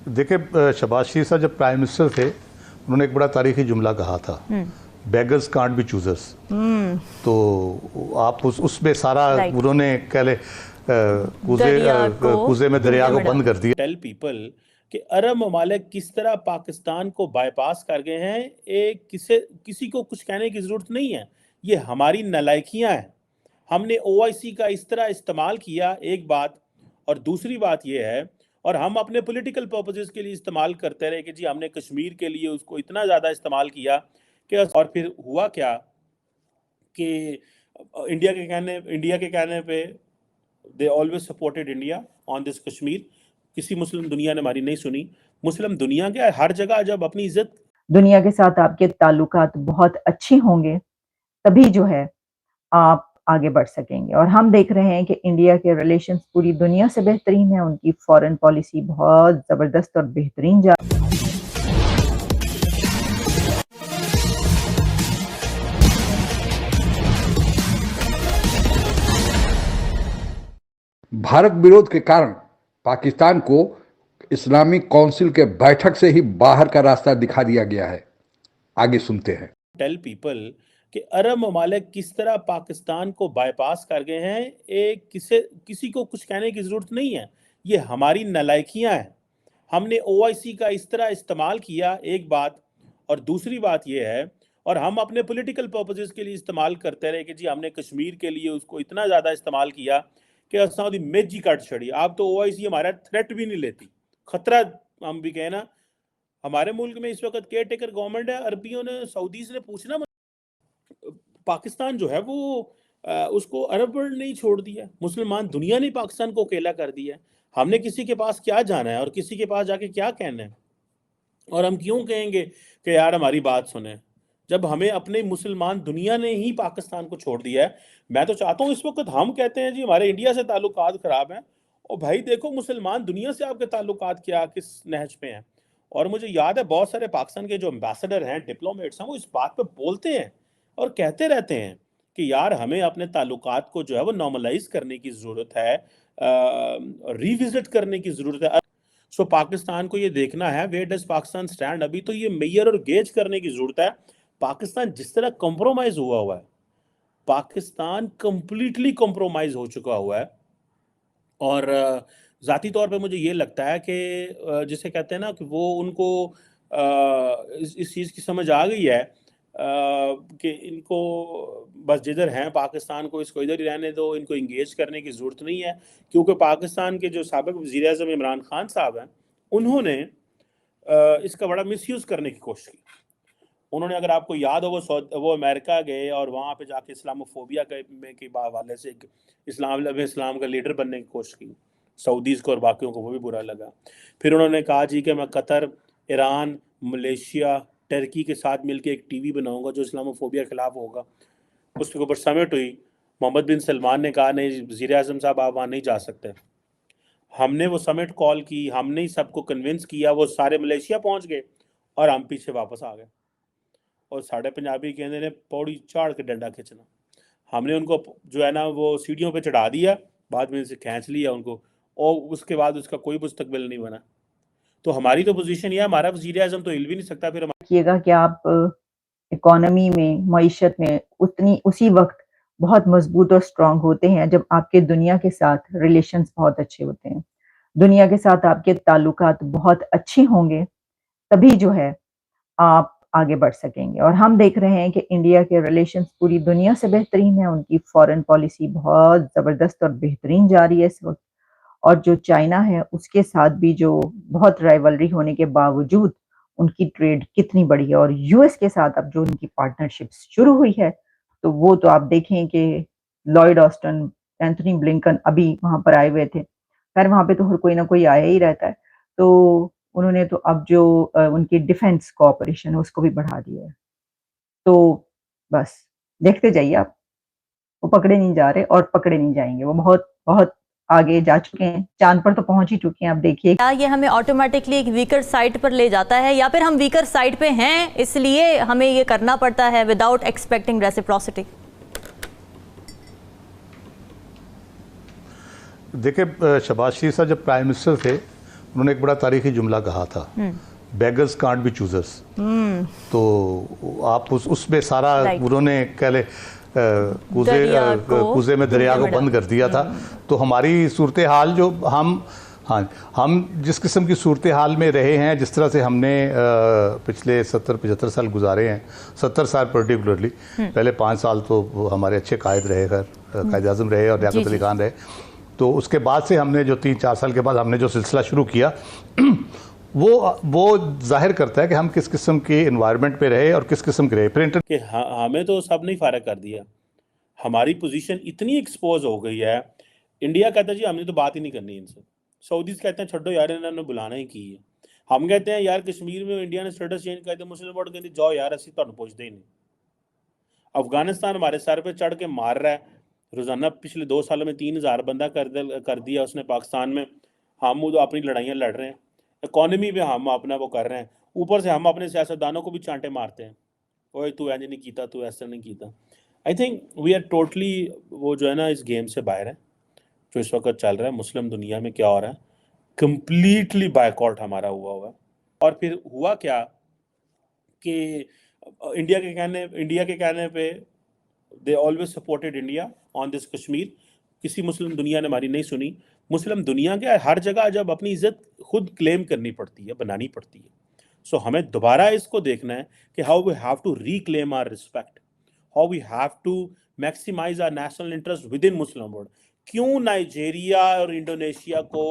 देखिए, शहबाज शरीफ साहब जब प्राइम मिनिस्टर थे उन्होंने एक बड़ा तारीखी जुमला कहा था, बेगर्स कांट बी चूजर्स। तो आप उसमें सारा उन्होंने कह ले कूजे में दरिया को बंद कर दिया। टेल पीपल कि अरब ममालिक किस तरह पाकिस्तान को बाईपास कर गए हैं, एक किसी को कुछ कहने की ज़रूरत नहीं है। ये हमारी नालायकियां हैं। हमने ओआईसी का इस तरह इस्तेमाल किया, एक बात, और दूसरी बात ये है, और हम अपने पॉलिटिकल पर्पसेस के लिए इस्तेमाल करते रहे कि जी हमने कश्मीर के लिए उसको इतना ज़्यादा इस्तेमाल किया कि, और फिर हुआ क्या कि इंडिया के कहने पे they always supported India on this Kashmir. किसी मुस्लिम दुनिया ने हमारी नहीं सुनी। मुस्लिम दुनिया के हर जगह जब अपनी इज्जत, दुनिया के साथ आपके ताल्लुकात बहुत अच्छे होंगे तभी जो है आप आगे बढ़ सकेंगे। और हम देख रहे हैं कि इंडिया के रिलेशंस पूरी दुनिया से बेहतरीन है, उनकी फॉरेन पॉलिसी बहुत जबरदस्त और बेहतरीन जा। भारत विरोध के कारण पाकिस्तान को इस्लामिक काउंसिल के बैठक से ही बाहर का रास्ता दिखा दिया गया है। आगे सुनते हैं। टेल पीपल कि अरब ममालिक किस तरह पाकिस्तान को बाईपास कर गए हैं, एक किसी को कुछ कहने की ज़रूरत नहीं है। ये हमारी नालायकियां हैं। हमने ओआईसी का इस तरह इस्तेमाल किया, एक बात, और दूसरी बात ये है, और हम अपने पॉलिटिकल पर्पसेस के लिए इस्तेमाल करते रहे कि जी हमने कश्मीर के लिए उसको इतना ज़्यादा इस्तेमाल किया कि असां दी मेजी कट छड़ी। आप तो ओआईसी हमारा थ्रेट भी नहीं लेती, खतरा हम भी कहें ना। हमारे मुल्क में इस वक्त केयर टेकर गवर्नमेंट है। अरबियों ने, सऊदीज ने पूछना, पाकिस्तान जो है वो उसको अरब वर्ल्ड नहीं छोड़ दिया, मुसलमान दुनिया ने पाकिस्तान को अकेला कर दिया। हमने किसी के पास क्या जाना है और किसी के पास जाके क्या कहना है, और हम क्यों कहेंगे कि यार हमारी बात सुने, जब हमें अपने मुसलमान दुनिया ने ही पाकिस्तान को छोड़ दिया है। मैं तो चाहता हूँ, इस वक्त हम कहते हैं जी हमारे इंडिया से ताल्लुकात खराब हैं, और भाई देखो मुसलमान दुनिया से आपके ताल्लुकात क्या किस नहज पे हैं। और मुझे याद है बहुत सारे पाकिस्तान के जो एम्बेसडर हैं, डिप्लोमेट्स हैं, वो इस बात पे बोलते हैं और कहते रहते हैं कि यार हमें अपने ताल्लुकात को जो है वो नॉर्मलाइज करने की ज़रूरत है, रिविजिट करने की ज़रूरत है। सो पाकिस्तान को ये देखना है वेयर डज पाकिस्तान स्टैंड। अभी तो ये मेजर और गेज करने की ज़रूरत है। पाकिस्तान जिस तरह कॉम्प्रोमाइज़ हुआ है, पाकिस्तान कंप्लीटली कॉम्प्रोमाइज़ हो चुका हुआ है। और ज़ाती तौर पे मुझे ये लगता है कि जिसे कहते हैं ना कि वो उनको इस चीज़ की समझ आ गई है कि इनको बस जिधर हैं पाकिस्तान को, इसको इधर ही रहने दो, इनको इंगेज करने की ज़रूरत नहीं है। क्योंकि पाकिस्तान के जो साबिक़ वज़ीर-ए-आज़म इमरान खान साहब हैं, उन्होंने इसका बड़ा मिसयूज़ करने की कोशिश की। उन्होंने, अगर आपको याद हो, वो अमेरिका गए और वहाँ पे जाके इस्लामोफोबिया के हवाले से इस्लाम का लीडर बनने की कोशिश की। सऊदीज़ को और बाकियों को वो भी बुरा लगा। फिर उन्होंने कहा जी कि मैं कतर, ईरान, मलेशिया, टर्की के साथ मिलकर एक टीवी बनाऊंगा जो इस्लामोफोबिया के खिलाफ होगा। उसके ऊपर समिट हुई। मोहम्मद बिन सलमान ने कहा नहीं वज़ीर-ए-आज़म साहब आप वहाँ नहीं जा सकते। हमने वो समिट कॉल की, हमने ही सबको कन्विंस किया, वो सारे मलेशिया पहुँच गए और हम पीछे वापस आ गए। और साढ़े पंजाबी कहने ने पौड़ी चाड़ के डंडा खींचना। हमने उनको जो है ना वो सीढ़ियों पे चढ़ा दिया, बाद में से खींच लिया उनको, और उसके बाद उसका कोई मुस्तकबिल नहीं बना। तो हमारी तो पोजीशन ये है, हमारा वज़ीर-ए-आज़म तो हिल भी नहीं सकता। फिर देखिएगा कि आप इकोनॉमी में, मईशत में उसी वक्त बहुत मजबूत और स्ट्रांग होते हैं जब आपके दुनिया के साथ रिलेशंस बहुत अच्छे होते हैं। दुनिया के साथ आपके ताल्लुकात बहुत अच्छे होंगे तभी जो है आप आगे बढ़ सकेंगे। और हम देख रहे हैं कि इंडिया के रिलेशंस पूरी दुनिया से बेहतरीन है, उनकी फॉरेन पॉलिसी बहुत जबरदस्त और बेहतरीन जा रही है इस वक्त। और जो चाइना है उसके साथ भी जो बहुत राइवलरी होने के बावजूद उनकी ट्रेड कितनी बड़ी है, और यूएस के साथ अब जो उनकी पार्टनरशिप शुरू हुई है, तो वो तो आप देखें कि लॉयड ऑस्टिन, एंथनी ब्लिंकन अभी वहां पर आए हुए थे। खैर वहां पे तो हर कोई ना कोई आया ही रहता है। तो उन्होंने तो अब जो उनकी डिफेंस कोऑपरेशन है उसको भी बढ़ा दिया है। तो बस देखते जाइए आप, वो पकड़े नहीं जा रहे और पकड़े नहीं जाएंगे। वो बहुत बहुत आगे जा चुके हैं, चांद पर तो पहुंच ही चुके हैं। आप देखिए क्या ये हमें ऑटोमेटिकली एक वीकर साइड पर ले जाता है, या फिर हम वीकर साइड पे हैं इसलिए हमें ये करना पड़ता है विदाउट एक्सपेक्टिंग रेसिप्रोसिटी? देखिए, शहबाज शरीफ साहब जब प्राइम मिनिस्टर थे उन्होंने एक बड़ा तारीखी जुमला कहा था, बेगर्स कांट बी चूजर्स। तो आप उसमें सारा उन्होंने कह ले कूजे में दरिया को बंद कर दिया था। तो हमारी सूरत हाल जो हम जिस किस्म की सूरत हाल में रहे हैं, जिस तरह से हमने पिछले 70-75 साल गुजारे हैं, 70 साल पर्टिकुलरली, पहले 5 साल तो हमारे अच्छे कायद रहे, कायद आज़म रहे और लियाकत अली खान रहे। तो उसके बाद से हमने जो 3-4 साल के बाद हमने जो सिलसिला शुरू किया वो जाहिर करता है कि हम किस किस्म के इन्वायरमेंट पे रहे और किस किस्म के रहे। प्रिंटर कि हमें तो सब नहीं फारग कर दिया, हमारी पोजीशन इतनी एक्सपोज हो गई है। इंडिया कहता है जी हमने तो बात ही नहीं करनी इनसे, सऊदीज कहते हैं छोड़ो यार इन्होंने बुलाना ही की है। हम कहते हैं यार कश्मीर में इंडिया ने स्टेटस चेंज कर दिया, मुस्लिम वर्ल्ड कहते जाओ यार असि तुहानू पुछदे ही नहीं। अफगानिस्तान हमारे सर पे चढ़ के मार रहा है रोजाना, पिछले 2 सालों में 3000 बंदा कर दिया उसने पाकिस्तान में। हम वो अपनी लड़ाइयाँ लड़ रहे हैं, इकॉनमी में हम अपना वो कर रहे हैं, ऊपर से हम अपने सियासतदानों को भी चांटे मारते हैं, ओए तू ऐसे नहीं कीता, तू ऐसा नहीं कीता। I think we are totally वो जो है ना इस गेम से बाहर है जो इस वक्त चल रहा है। मुस्लिम दुनिया में क्या हो रहा है, कंप्लीटली बायकॉट हमारा हुआ है। और फिर हुआ क्या कि इंडिया के कहने पे they always supported India on this Kashmir. किसी मुस्लिम दुनिया ने हमारी नहीं सुनी। मुस्लिम दुनिया के हर जगह जब अपनी इज्जत खुद क्लेम करनी पड़ती है, बनानी पड़ती है, सो हमें दोबारा इसको देखना है कि how we have to reclaim our respect, how we have to maximise our national interest within Muslim world. क्यों नाइजीरिया और इंडोनेशिया को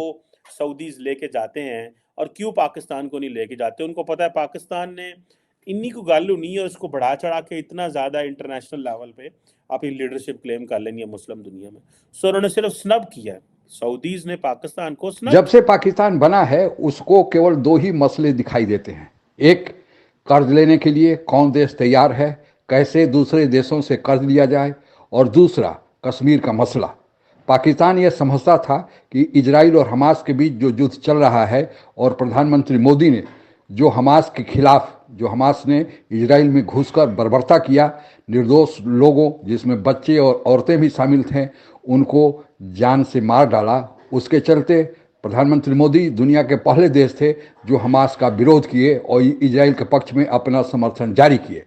सऊदीज लेके जाते हैं और क्यों पाकिस्तान को नहीं लेके जाते? उनको पता है पाकिस्तान ने इन्हीं को गालू नहीं है, उसको बढ़ा चढ़ा के इतना ज़्यादा इंटरनेशनल लेवल पे अपनी लीडरशिप क्लेम कर लेनी है मुस्लिम दुनिया में। सो उन्होंने सिर्फ स्नब किया है, सऊदीज ने पाकिस्तान को स्नब। जब से पाकिस्तान बना है उसको केवल 2 ही मसले दिखाई देते हैं। एक, कर्ज लेने के लिए कौन देश तैयार है, कैसे दूसरे देशों से कर्ज लिया जाए, और दूसरा कश्मीर का मसला। पाकिस्तान यह समझता था कि इजराइल और हमास के बीच जो युद्ध चल रहा है और प्रधानमंत्री मोदी ने जो हमास के खिलाफ, जो हमास ने इजराइल में घुसकर बर्बरता किया, निर्दोष लोगों जिसमें बच्चे और औरतें भी शामिल थे उनको जान से मार डाला। उसके चलते प्रधानमंत्री मोदी दुनिया के पहले देश थे जो हमास का विरोध किए और इजराइल के पक्ष में अपना समर्थन जारी किए।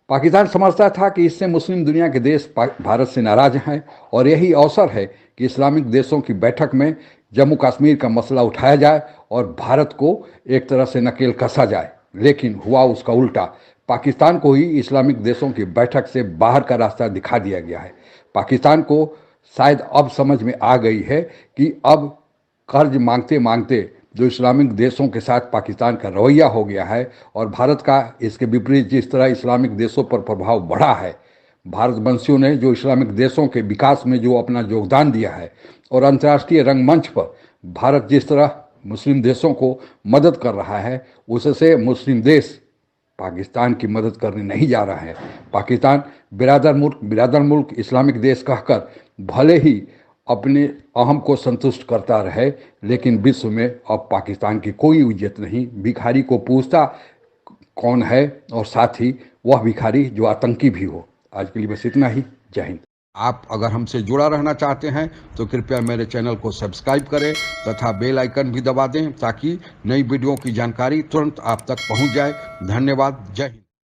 पाकिस्तान समझता था कि इससे मुस्लिम दुनिया के देश भारत से नाराज हैं और यही अवसर है कि इस्लामिक देशों की बैठक में जम्मू कश्मीर का मसला उठाया जाए और भारत को एक तरह से नकेल कसा जाए। लेकिन हुआ उसका उल्टा। पाकिस्तान को ही इस्लामिक देशों की बैठक से बाहर का रास्ता दिखा दिया गया है। पाकिस्तान को शायद अब समझ में आ गई है कि अब कर्ज मांगते मांगते जो इस्लामिक देशों के साथ पाकिस्तान का रवैया हो गया है और भारत का इसके विपरीत जिस तरह इस्लामिक देशों पर प्रभाव बढ़ा है, भारतवंशियों ने जो इस्लामिक देशों के विकास में जो अपना योगदान दिया है और अंतर्राष्ट्रीय रंगमंच पर भारत जिस तरह मुस्लिम देशों को मदद कर रहा है, उससे मुस्लिम देश पाकिस्तान की मदद करने नहीं जा रहा है। पाकिस्तान बिरादर मुल्क इस्लामिक देश कहकर भले ही अपने अहम को संतुष्ट करता रहे, लेकिन विश्व में अब पाकिस्तान की कोई इज्जत नहीं। भिखारी को पूछता कौन है, और साथ ही वह भिखारी जो आतंकी भी हो। आज के लिए बस इतना ही। जय हिंद। आप अगर हमसे जुड़ा रहना चाहते हैं तो कृपया मेरे चैनल को सब्सक्राइब करें तथा बेल आइकन भी दबा दें ताकि नई वीडियो की जानकारी तुरंत आप तक पहुंच जाए। धन्यवाद। जय हिंद।